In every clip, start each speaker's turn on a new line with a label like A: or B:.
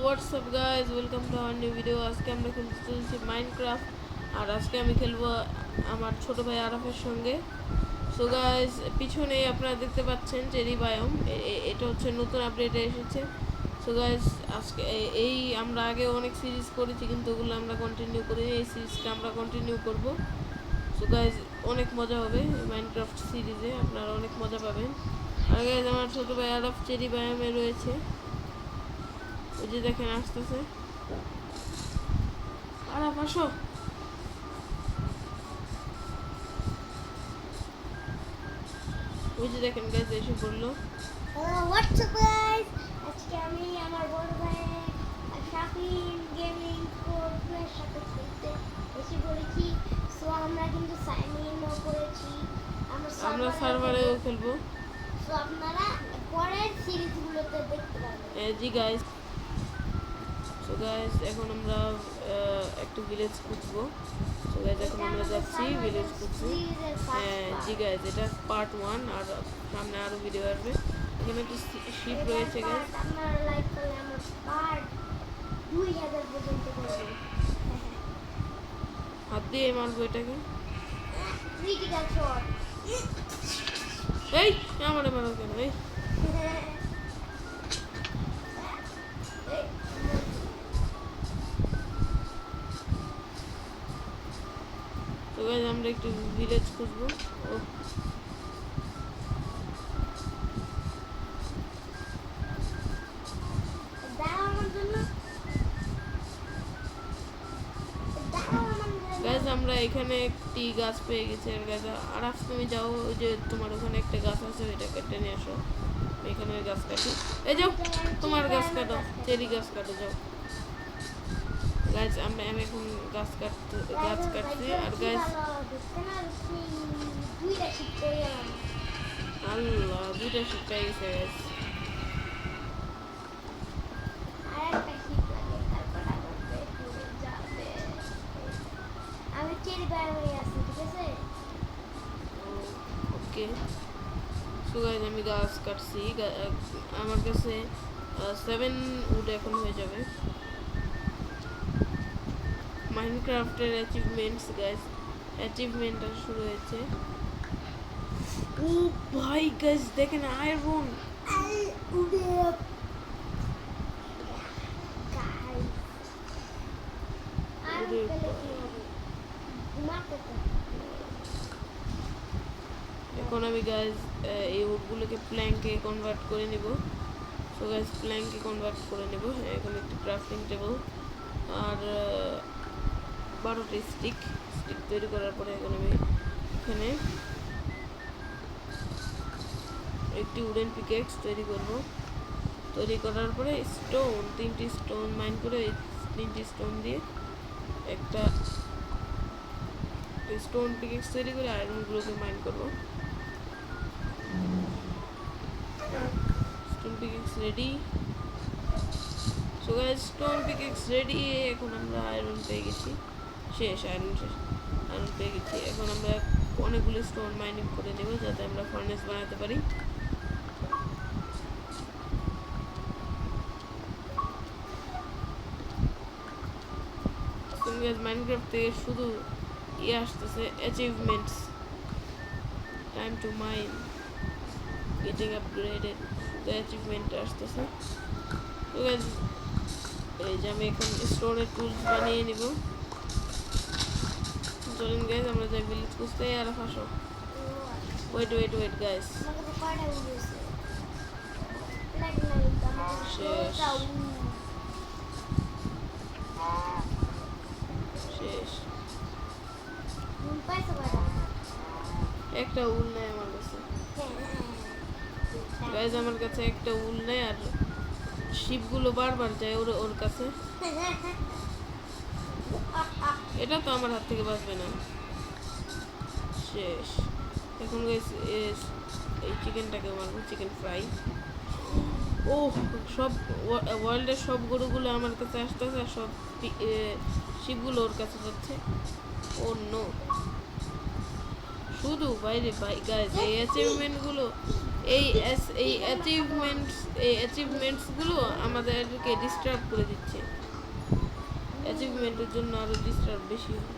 A: WhatsApp guys, welcome to our new video. আজকে আমরা খেলতে চলছি মাইনক্রাফট, আর আজকে আমি খেলবো আমার ছোট ভাই আরাফের সঙ্গে। সো গাইজ, পিছনে আপনারা দেখতে পাচ্ছেন চেরি বায়োম, এটা হচ্ছে নতুন আপডেটে এসেছে। সো গাইজ, আজকে এই আমরা আগে অনেক সিরিজ করেছি, কিন্তু ওগুলো আমরা কন্টিনিউ করিনি। এই সিরিজটা আমরা কন্টিনিউ করব। সো গাইজ, অনেক মজা হবে মাইনক্রাফট সিরিজে, আপনারা অনেক মজা পাবেন। আর গাইজ, আমার ছোট ভাই আরাফ চেরি বায়োমে রয়েছে, ওই যে দেখেন আসতেছে। আরাফ আসো। ওই যে দেখেন গাইজ এসে পড়লো।
B: হোয়াটসঅ্যাপ গাইস, আজকে আমি আমার বড় ভাই শাফিন গেমিং প্রোর সাথে খেলতে এসে পড়েছি। সো আমরা কিন্তু সাইন ইনও করেছি,
A: আমরা সার্ভারেও খেলবো।
B: সো আপনারা পরের সিরিজগুলোতে দেখতে পাবেন।
A: জি গাইজ। সো গাইজ, এখন আমরা একটু ভিলেজ খুঁজবো। সো গাইজ, এখন আমরা যাচ্ছি ভিলেজ খুঁজছি। জি গাইজ, এটা পার্ট 1, আর সামনে আরও ভিডিও আসবে। এখানে একটু শিপ রয়েছে গাইজ।
B: আপনারা লাইক করলে আমরা পার্ট 2000 পর্যন্ত করব।
A: হাত দিয়ে মারবো এটাকে।
B: Critical shot.
A: এই আমারে মারো কেন? এই তো গাইজ, আমরা একটু ভিলেজ খুঁজবো। ও গাইজ, আমরা এখানে একটি গাছ পেয়ে গেছি। আর গাছ, আর আজ তুমি যাও, ওই যে তোমার ওখানে একটা গাছ আছে, ওইটা কেটে নিয়ে আসো। এখানে গাছ কাটি। এই যাও, তোমার গাছ কাটো, চেরি গাছ কাটো, যাও। গাছ, আমি এখন গাছ কাটছি। আর গাছ, আল্লাহ, 2টা শিপ পেয়ে গেছে গাছ।
B: আমি চেরি বাইরে আছি, ঠিক আছে?
A: ওকে। সো গাইজ, আমি গাছ কাটছি। আমার কাছে 7 উড এখন হয়ে যাবে। মাইনক্রাফটের অ্যাচিভমেন্টস গাইজ, অ্যাচিভমেন্টটা শুরু হয়েছে। ও ভাই গাইজ, দেখেন আয়রন। এখন আমি গাইজ এই উডগুলোকে প্ল্যাঙ্কে কনভার্ট করে নিব। সো গাইজ, প্ল্যাঙ্কে কনভার্ট করে নেব। এখন একটি ক্রাফটিং টেবল আর 12টি স্টিক তৈরি করার পরে এখন আমি এখানে একটি উডেন পিকেক্স তৈরি করব। তৈরি করার পরে স্টোন, 3টি স্টোন মাইন করে, 3টি স্টোন দিয়ে একটা স্টোন পিকেক্স তৈরি করে আয়রনগুলোকে মাইন করব। Stone pickaxe ready. So guys, stone pickaxe ready. এখন আমরা আয়রন পেয়ে গেছি। আয়রন পেয়ে গেছি। এখন আমরা অনেকগুলো স্টোন মাইনিং করে নেব, যাতে আমরা ফার্নেস বানাতে পারি। মাইনক্রাফট থেকে শুধু আসতেছে achievements, time to mine, getting upgraded, শুধু অ্যাচিভমেন্ট আসতেছে। তো গাইস, এই যে আমি এখন স্টোনের টুলস বানিয়ে নিব। চলুন গাইস, আমরা যাই ভিলেজ খুঁজতে। আর ফাঁসো, ওয়েট গাইস, শেষ। একটা উল নেই আমার কাছে গাইস, আমার কাছে একটা উল নেই। আর শিপগুলো বারবার যায় ওর কাছে। এটা তো আমার হাত থেকে বাঁচবে না। শেষ। এখন গাইস, এই চিকেনটাকে মারবো, চিকেন ফ্রাই। ও, সব ওয়ার্ল্ডের সব গরুগুলো আমার কাছে আসতেছে, আর সব শিপগুলো ওর কাছে যাচ্ছে। ও নো, শুধু বাইরে গাইস, এই অ্যাচিভমেন্টগুলো এই অ্যাচিভমেন্টস গুলো আমাদেরকে ডিস্টার্ব করে দিচ্ছে। অ্যাচিভমেন্টের জন্য আরো ডিস্টার্ব বেশি হয়।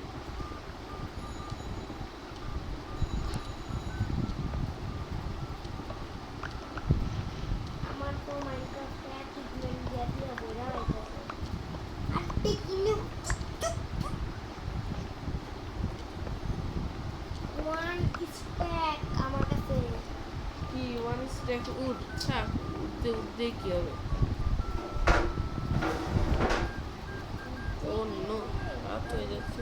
B: আমার তো মাইনক্রাফটে অ্যাচিভমেন্ট দিয়ে দিয়ে বোঝা হইতেছে আটটি কিনে ওয়ান স্ট্যাক আমার কাছে
A: কি ওয়ান স্ট্যাক উড থাক, উঠতে কি হবে? ও নো, রাত হয়ে যাচ্ছে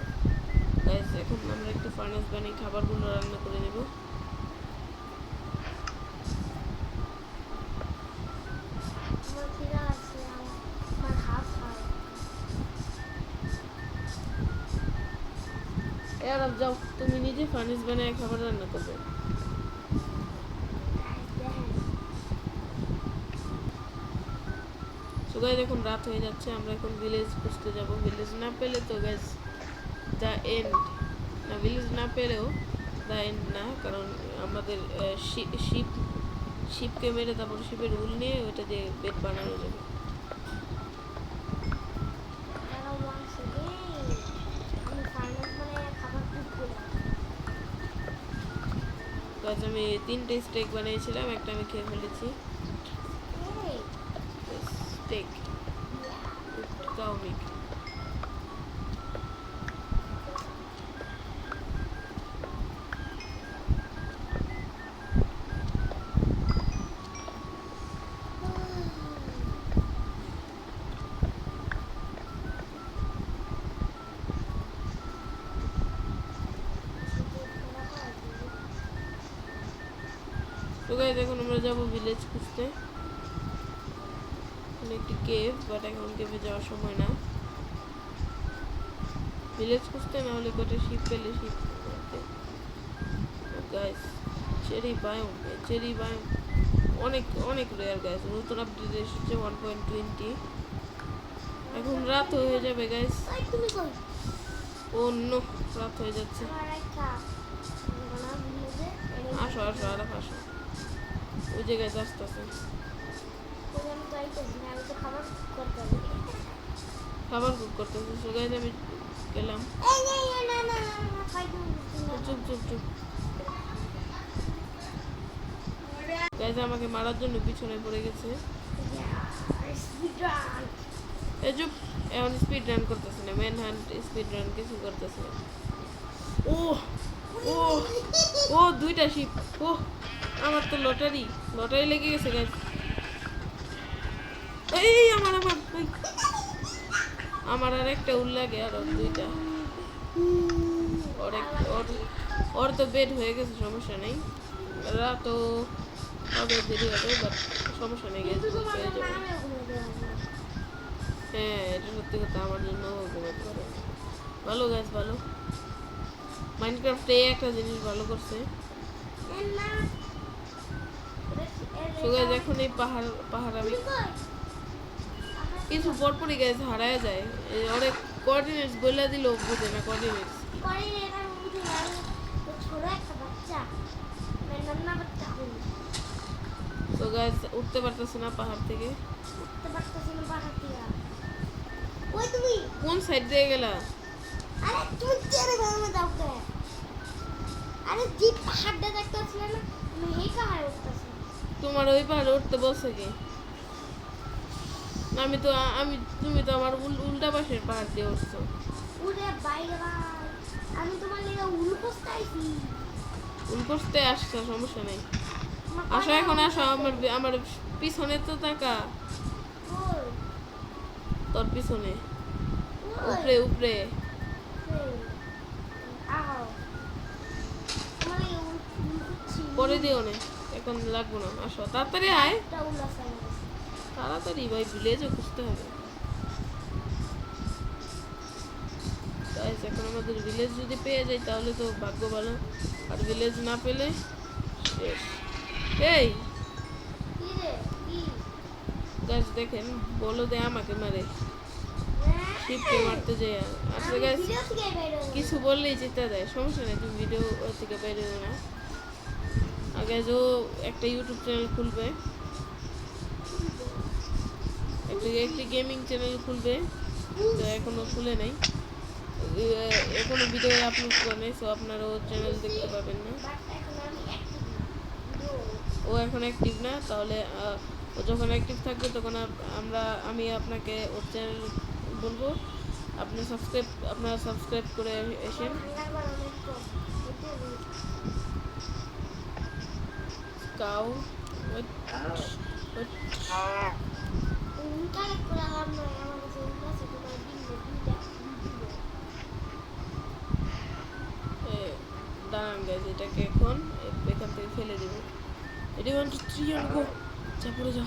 A: গাইস। এখন আমরা একটু ফার্নেস বানিয়ে খাবারগুলো রান্না করে নেব।
B: আমার খিদা আছে আমার হাফ হাফ
A: আর যাও, তুমি নিজে ফার্নেস বানিয়ে খাবার রান্না করবে। সো গাইস এখন রাত হয়ে যাচ্ছে, আমরা এখন ভিলেজ খুঁজতে যাব। ভিলেজ না পেলে তো গাইস দ্য এন্ড, না ভিলেজ না পেলেও দ্য এন্ড না, কারণ আমাদের শিপকে মেরে তারপর শিপের উল নিয়ে ওইটা দিয়ে বেড বানানো যাবে। গাইস আমি 3টে স্টেক বানিয়েছিলাম, একটা আমি খেয়ে ফেলেছি। Steak cow meat. তো গাইস এখন আমরা যাব ভিলেজ খুঁজতে। এখানে একটি কেভ, বাট এখন কেভে যাওয়ার সময় না। ভিলেজ খুঁজতে, না হলে কটা শিপ পেলে শিপ গাইস। চেরি বায়োম অনেক অনেক রেয়ার গাইস। নতুন আপডেট এসেছে 1.20। এখন রাত হয়ে যাবে গাইস। ও নো, রাত হয়ে যাচ্ছে। আসো আসো আর আসো, ওই জায়গায় আসতেছে। খাবার কুক করতেছে। সো গাইস আমি গেলাম। চুপ চুপ চুপ গাইস, আমাকে মারার জন্য পিছনে পড়ে গেছে। এই চুপ, এখন স্পিড রান করতেছে না, ম্যান হান্ট স্পিড রান কিছু করতেছে না। ও ও ও 2টা শিপ। ও আমার তো লটারি লেগে গেছে গাইস। এই আমার আর একটা উল লাগে, আর 2টা। ওর তো বেড হয়ে গেছে, সমস্যা নেই। রাতও হবে, দেরি হবে, বাট সমস্যা নেই গেছে, পেয়ে যাবে। হ্যাঁ, এটা সত্যি কথা, আমার জন্য ঘুমাতে পারে। ভালো গাছ, ভালো। মাইনক্রাফটে একটা জিনিস ভালো করছে। সো গাইস এখন এই পাহাড় আমি কিছু পরপরই গাইস হারায় যায়। অনেক কোঅর্ডিনেটস বলে দিল, বুঝে না কোঅর্ডিনেটস কি। তো গাইস উঠতে পারতেছে না পাহাড় থেকে। কোন সাইড দিয়ে গেলা? তোমার ওই পাহাড়ে উঠতে বলছে কি? তুমি তো আমার উল্টা পাশের পাহাড় দিয়ে উঠছো।
B: আমি তোমার লেগে
A: উল করতে আসছো, সমস্যা নেই। আসো এখন আসো, আমার পিছনে তো তাকা। তোর পিছনে উপরে পরে দিও না, এখন লাগবো না। আসো তাড়াতাড়ি আয়, তাড়াতাড়ি ভাই, ভিলেজে খুঁজতে হবে। এখন আমাদের ভিলেজ যদি পেয়ে যাই তাহলে তো ভাগ্য ভালো, আর ভিলেজ না পেলে শেষ। এই গাছ দেখেন, বলো দে আমাকে মারে, শিবকে মারতে যায়। আসলে গাছ কিছু বললেই চিন্তা দেয়, সমস্যা নেই, তুমি ভিডিও থেকে বেরো না। আগে ও একটা ইউটিউব চ্যানেল খুলবে, একটি গেমিং চ্যানেল খুলবে, তো এখনো খুলে নাই, এখনো ভিডিও আপলোড করে নাই, সো আপনারা ও চ্যানেল দেখতে পাবেন না।
B: বাট এখন আমি অ্যাক্টিভ না।
A: ও এখন অ্যাক্টিভ না, তাহলে ও যখন অ্যাক্টিভ থাকবে তখন আমি আপনাকে ওর চ্যানেল বলবো, আপনারা সাবস্ক্রাইব করে এসেন। কাউ দাঁড়ান গাইজ, এটাকে এখন এখান থেকে ফেলে দেবো। এটি 1 2 3 আর গো, যা পড়ে যা,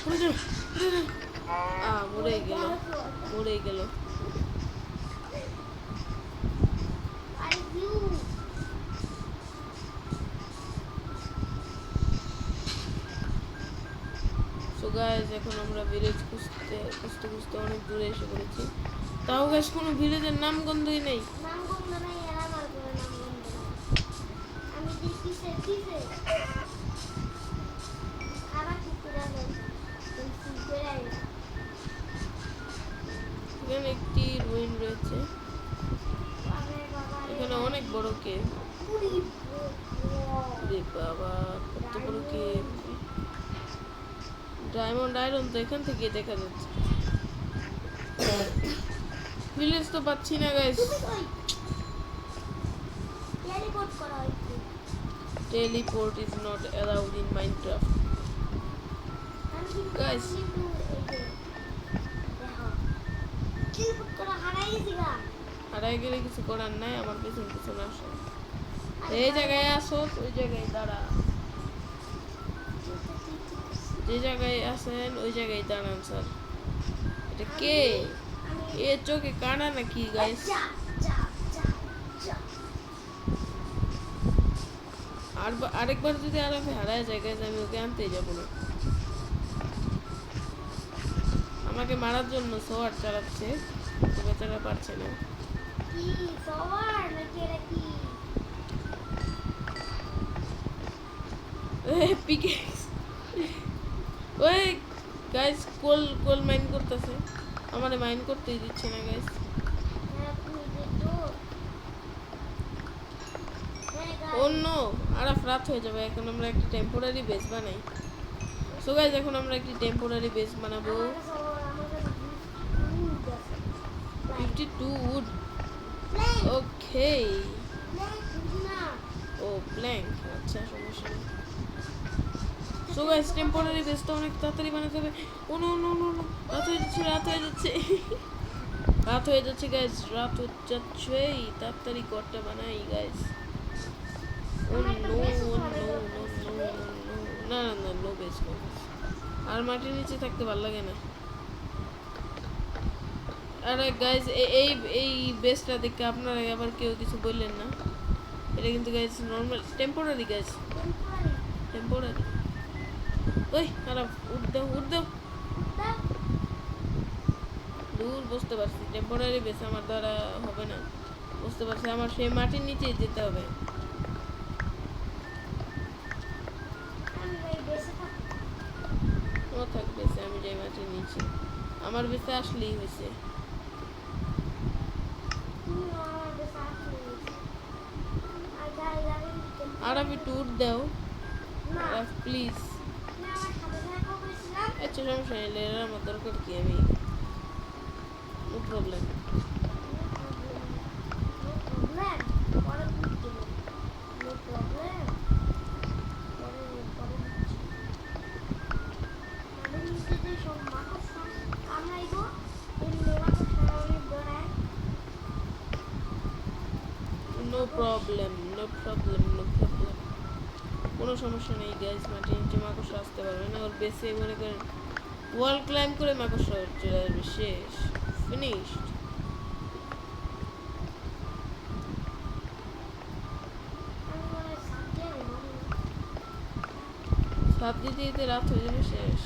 A: পড়ে যা, মরেই গেল। সো গাইজ এখন আমরা ভিলেজ খুঁজতে খুঁজতে অনেক দূরে এসে পড়েছি, তাও গাইজ কোনো ভিলেজের নাম গন্ধই নেই। এখানে একটি রুইন রয়েছে, এখানে অনেক বড় কেভ। বাবা কত বড় কেভ! ডায়মন্ড আয়রন তো এখান থেকে দেখা যাচ্ছে। ভিলেজ তো পাচ্ছি না guys. Teleport is not allowed in Minecraft guys. হারাই গেলে কিছু করার নাই, আমার পেছন পেছন আসো। এই জায়গায় আসো, ওই জায়গায় দাঁড়া। যে জায়গায় আছেন ওই জায়গায় দাঁড়ান স্যার। এটা কে? এ চোখে কানা নাকি গাইস? আরেকবার যদি আরাফে হারায় যায় গাইস, আমি ওকে আনতেই যাবো না। আমাকে মারার জন্য সোয়ার চালাচ্ছে, তো বেচারা পারছে না। পিকেক্স! ওই গাইস, কোল মাইন করতেছে, আমারে মাইন করতেই দিচ্ছে না গাইস। অন্য আরাফ রাত হয়ে যাবে, এখন আমরা একটা টেম্পোরারি বেস বানাই। সো গাইস এখন আমরা একটি টেম্পোরারি বেস বানাবো। 52 উড, ওকে। ও প্ল্যাঙ্ক, আচ্ছা সমস্যা নেই। সো গাইস টেম্পোরারি বেসটা অনেক তাড়াতাড়ি বানাতে হবে। ও নো নো নো নো, রাত হয়ে যাচ্ছে গাইস, রাত হয়ে যাচ্ছে। তাড়াতাড়ি ঘরটা বানাই গাইস। ও নো নো নো নো না না না, নো বেস। আর মাটির নিচে থাকতে ভালো লাগে না। আরে গাইস এই বেসটা দেখে আপনারা আবার কেউ কিছু বললেন না, এটা কিন্তু guys normal temporary guys, temporary. ওই খারাপ, উঠ দাও। দূর বুঝতে পারছি, টেম্পোরারি বেস আমার দ্বারা হবে না, বুঝতে পারছি। আমার সেই মাটির নিচে যেতে হবে। ও থাক বেসে, আমি যাই মাটির নিচে। আমার বেসে আসলেই হয়েছে। আর আমি ট্যুর দাও প্লিজ। আচ্ছা সমস্যা নেই, লেরার আমার দরকার কি, আমি নো প্রবলেম। নো প্রবলেম কোনো সমস্যা নেই গাইস। মাটির নিচে মাকড়সা আসতে পারবে না, ওর বেসে মনে করেন ওয়াল ক্লাইম্ব করে মাকড়সা চলে আসবে, শেষ, ফিনিশড। সাত দিতে দিতে রাত হয়ে যাবে, শেষ।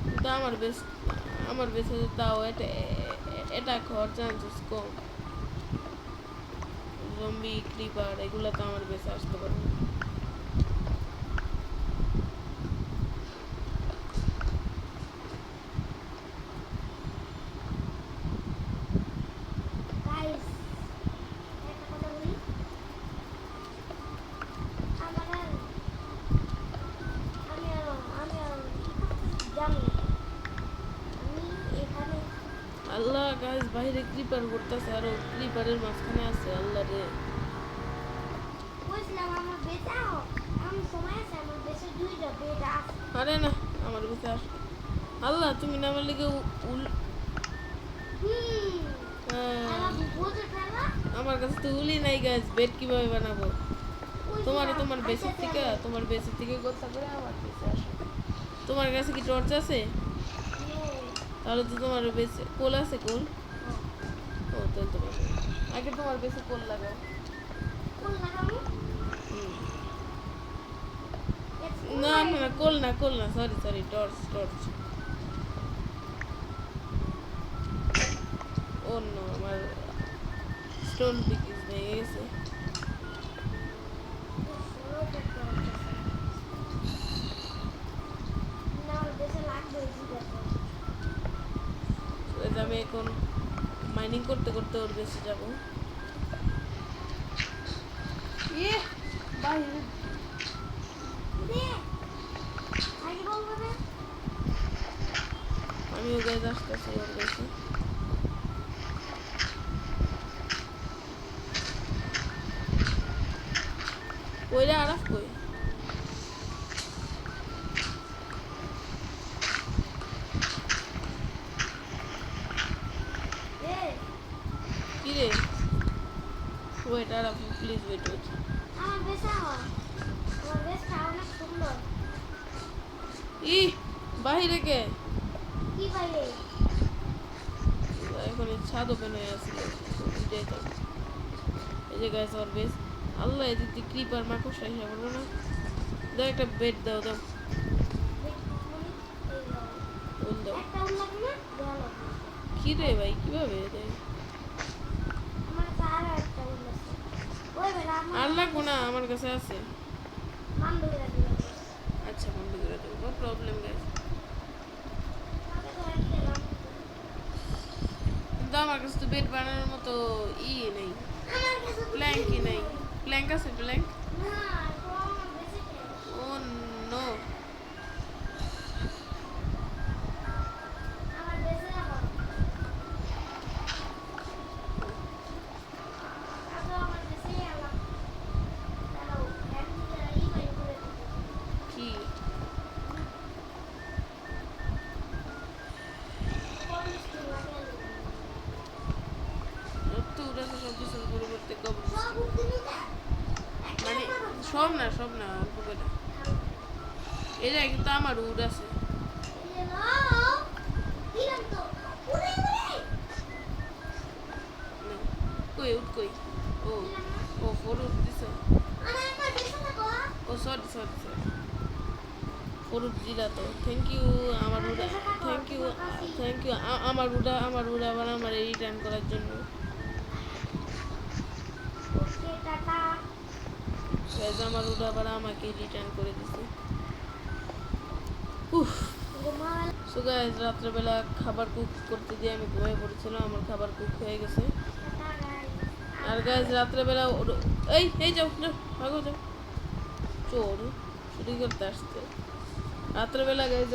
A: কিন্তু আমার বেসে তাও এটা হওয়ার চান্সেস কম। জম্বি ক্রিপার এগুলো তো আমার বেঁচে আসতে পারবে।
B: গাইস একটা কথা বলি, আমার আর আমি আর জানি না। আমি এখানে
A: আল্লাহ গাইস বাইরে ক্রিপার করতেছে আর ক্রিপারের মাঝখানে আছে আল্লাহ রে।
B: বলছিলাম আমার বেঁচে আমি সময় আছে, আমার বেঁচে দুইটা বেড আছে।
A: আরে না আমার বেঁচে আস। আল্লাহ তুমি না আমার লিগে
B: আমার বুঝে ফেলা।
A: আমার কাছে তো উলি নাই গাইস, বেড কিভাবে বানাবো? তোমার বেসিক থেকে কথা করে আমার বেঁচে আসো। তোমার কাছে কি টর্চ আছে? তাহলে তো তোমার বেসে কোল আছে, কোল ও তো তোমার আগে তোমার বেসে কোল লাগাও।
B: কোন লাগাবো?
A: না না না কোল না সরি টর্চ। ও নো আমার স্টোন পিকিস ভেঙে গেছে। আমি এখন মাইনিং করতে করতে ওর বেশি যাবো। আমিও গাইজ আসতেছি ওর বেশি। কইরা আরাফ কই? কি রে? Wait Araf please wait. ই বাহিরে কে? এখন ছাদ ওপেন হয়ে আছে। এই যে গাইজ ওর বেশ আল্লাহ এদিক দিয়ে ক্রিপার মাকড়সা এসে পড়বো না। দাও একটা বেড দাও বল দাও। কি রে ভাই কিভাবে দেয়? আর লাগবো না আমার কাছে আছে। আচ্ছা বন্ধ করে দেবো, নো প্রবলেম গাইজ। কিন্তু আমার কাছে তো বেড বানানোর মতো নেই, প্ল্যাঙ্কই নেই। প্ল্যাঙ্ক আছে? প্ল্যাঙ্ক ও নো। কি তো উড়াছে সব কিছুর পরিবর্তে কবর মানে সব না অল্প করে। এই জায়গায় কিন্তু আমার উড আছে। না, কই উড কই? ও ও ফোর উড দিছে। ও সরি ফোর উড দিলা তো থ্যাংক ইউ। আমার উড থ্যাংক ইউ আমার উড আবার আমার রিটার্ন করার জন্য। আমার উড আবার আমাকে রিটার্ন করে দিছে। উফ সো গাইস রাত্রেবেলা খাবার কুক করতে দিয়ে আমি ঘুমিয়ে পড়েছিলাম, আমার খাবার কুক হয়ে গেছে। আর গাইস রাত্রেবেলা এই যাও ভাগো যাও, চোর চুরি করতে আসছে রাত্রেবেলা। গাইস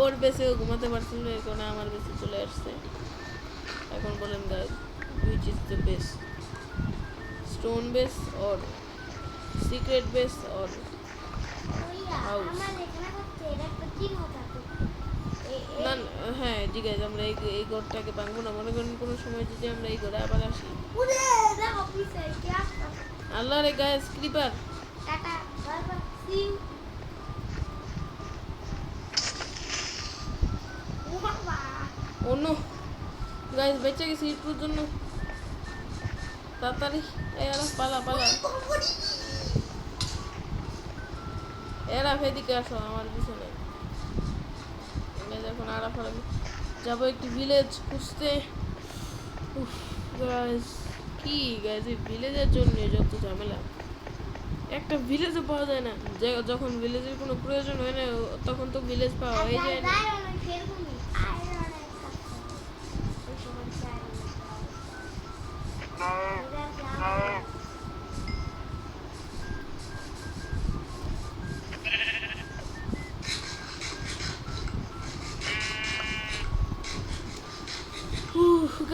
A: ওর বেশি ঘুমাতে পারছিল না, এর কারণে আমার বেশি চলে আসছে। এখন বলেন guys which is the best, stone base or secret base or house? না হ্যাঁ জি গাইজ আমরা এই ঘরটাকে ভাঙবো না। মনে করেন কোনো সময় যদি আমরা এই ঘরে আবার আসি। আল্লাহ রে গাইজ ক্রিপার। অন্য গাইজ বেঁচে গেছি একটুর জন্য। তাড়াতাড়ি এরা পালা এরা এদিকে আসো আমার পিছনে। এখন আরাফ যাবো একটি ভিলেজ খুঁজতে। গাইজ কি গাইস, এই ভিলেজের জন্য যত ঝামেলা। একটা ভিলেজে পাওয়া যায় না, যখন ভিলেজের কোনো প্রয়োজন হয় না তখন তো ভিলেজ পাওয়া যায় না।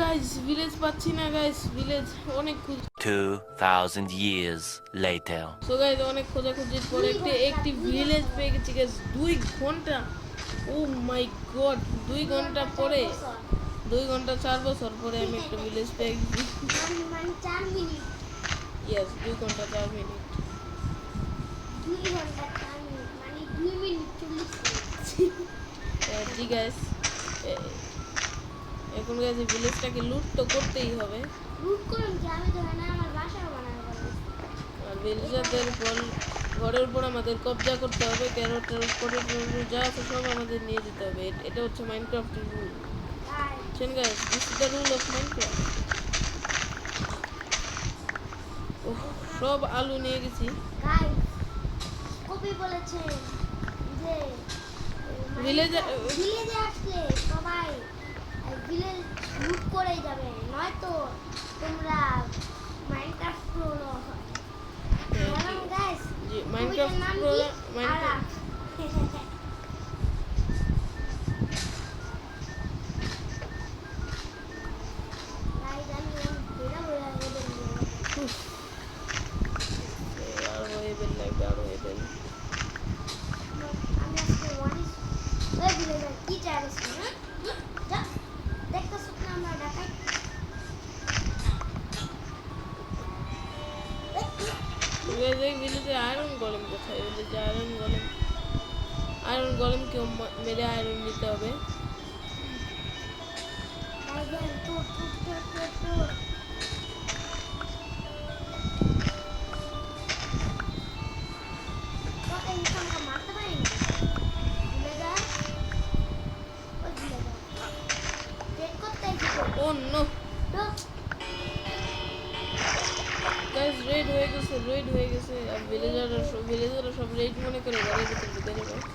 A: গাইস ভিলেজ পাচ্ছি না গাইস, ভিলেজ অনেক
C: 2,000 years later.
A: সো গাইস অনেক খোঁজাখুঁজির পরে একটি ভিলেজ পেয়ে গেছি গাইস। 2 ঘন্টা, ও মাই গড, 2 ঘন্টা পরে, 2 ঘন্টা 4 বছর পরে আমি একটা ভিলেজ পেয়ে গেছি।
B: মানে 4 মিনিট,
A: ইয়েস 2 ঘন্টা 4 মিনিট।
B: 2 ঘন্টা 4 মিনিট মানে 2 মিনিট 40 সেকেন্ড।
A: জি গাইস, এখন গাইস এই ভিলেজটাকে লুট তো করতেই হবে।
B: লুট করুন কি, আমি তো না আমার বাসাও বানাবো বলে।
A: আর ভিলেজারদের ঘরের উপর আমাদের কবজা করতে হবে, ক্যারট পটেটো যা আছে সব আমাদের নিয়ে যেতে হবে। এটা হচ্ছে মাইনক্রাফটের রুল। বুঝছেন guys, this is the rule of Minecraft. সব আলু নিয়ে গেছি।
B: গাইস কবি বলেছে যে
A: ভিলেজে
B: আসলে সবাই ভিলেজ লুট করেই যাবে, নয়তো তোমরা মাইনক্রাফট প্রো হয়। বললাম গাইস
A: জি মাইনক্রাফট প্রো, মাইনক্রাফট আরো এবেল লাগবে, আরো এবেল।
B: আমি আজকে ওয়ানিস ওই ভিলেজার কি চাইছিস না যা দেখতেছ না আমরা ঢাকায়
A: ভিলেজে আয়রন গলেম কোথায়? ভিলেজে আয়রন গলেম কেউ মেরে আয়রন নিতে হবে।
B: গাইস তোর এই সংখ্যা মারতে পারি না ভিলেজার, ওই ভিলেজার চেক করতে এসেছে।
A: ও নো
B: তো
A: গাইস, রেড হয়ে গেছে। আর ভিলেজাররা সব রেড মনে করে ঘরের ভিতরে ঢুকে যাবে।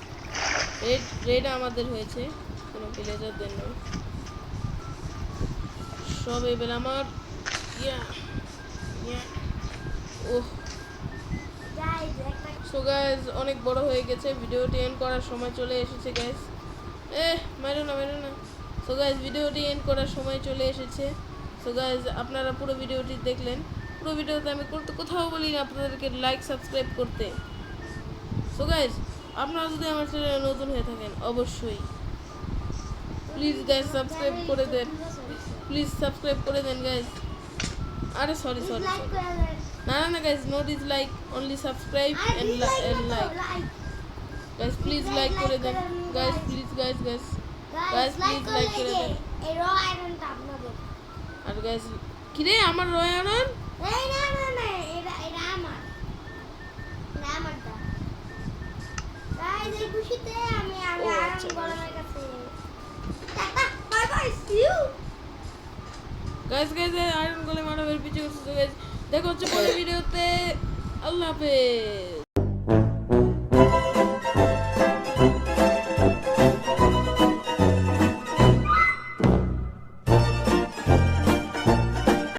A: রেড আমাদের হয়েছে, কোনো ভিলেজারদের নয়। সব এবার আমার ওহ।
B: গাইস একটা
A: সো গাইস অনেক বড় হয়ে গেছে, ভিডিওটি এন্ড করার সময় চলে এসেছে গাইস। মারো না। সো গাইস ভিডিওটি এন্ড করার সময় চলে এসেছে। সো গাইস আপনারা পুরো ভিডিওটি দেখলেন। পুরো ভিডিওতে আমি কোথাও বলি না আপনাদেরকে লাইক সাবস্ক্রাইব করতে। সো গাইস আপনারা যদি আমার চ্যানেলে নতুন হয়ে থাকেন অবশ্যই প্লিজ গাইস সাবস্ক্রাইব করে দেন, গাইস। আরে সরি
B: লাইক করে দেন।
A: না guys, no dislike, only subscribe and like. Guys please like করে দেন guys, please guys
B: guys
A: please
B: like
A: like
B: করে
A: করে
B: দেন।
A: দেন।
B: এই র আয়রনটা আপনাদের।
A: আর গাইস কিরে আমার রয়ানন,
B: এই না এটা আমার। না আমারটা। গাইস এই খুশিতে আমি
A: ও,
B: আয়রন
A: আচ্ছা,
B: গরমের কাছে। Tata bye bye see you.
A: Guys iron গলে মারা বের পিছে করছে। গাইস দেখা হচ্ছে পরের ভিডিওতে। আল্লাহ হাফেজ।